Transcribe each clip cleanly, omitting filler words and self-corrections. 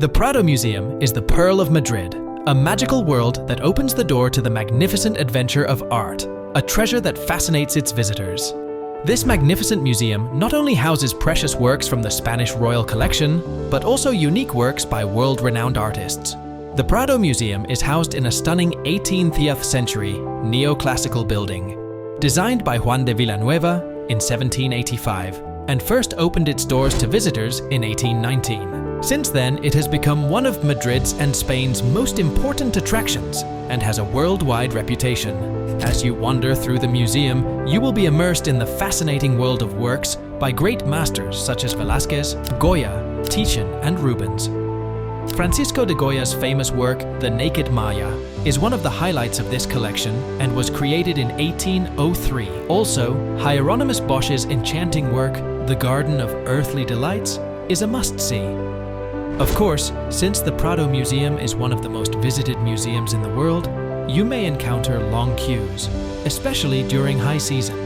The Prado Museum is the Pearl of Madrid, a magical world that opens the door to the magnificent adventure of art, a treasure that fascinates its visitors. This magnificent museum not only houses precious works from the Spanish royal collection, but also unique works by world-renowned artists. The Prado Museum is housed in a stunning 18th century neoclassical building, designed by Juan de Villanueva in 1785, and first opened its doors to visitors in 1819. Since then, it has become one of Madrid's and Spain's most important attractions and has a worldwide reputation. As you wander through the museum, you will be immersed in the fascinating world of works by great masters such as Velázquez, Goya, Titian, and Rubens. Francisco de Goya's famous work, The Naked Maya, is one of the highlights of this collection and was created in 1803. Also, Hieronymus Bosch's enchanting work, The Garden of Earthly Delights, is a must-see. Of course, since the Prado Museum is one of the most visited museums in the world, you may encounter long queues, especially during high season.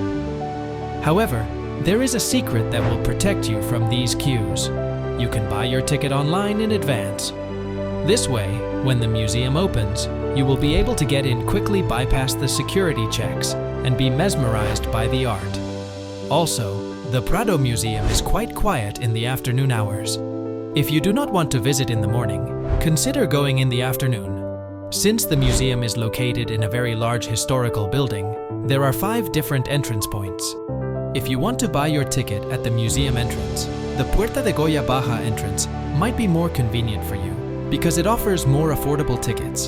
However, there is a secret that will protect you from these queues. You can buy your ticket online in advance. This way, when the museum opens, you will be able to get in quickly, bypass the security checks, and be mesmerized by the art. Also, the Prado Museum is quite quiet in the afternoon hours. If you do not want to visit in the morning, consider going in the afternoon. Since the museum is located in a very large historical building, there are 5 different entrance points. If you want to buy your ticket at the museum entrance, the Puerta de Goya Baja entrance might be more convenient for you because it offers more affordable tickets.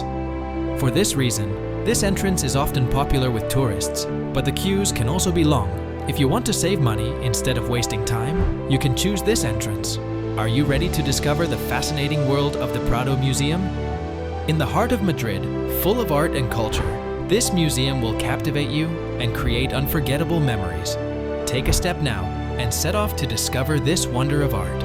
For this reason, this entrance is often popular with tourists, but the queues can also be long. If you want to save money instead of wasting time, you can choose this entrance. Are you ready to discover the fascinating world of the Prado Museum? In the heart of Madrid, full of art and culture, this museum will captivate you and create unforgettable memories. Take a step now and set off to discover this wonder of art.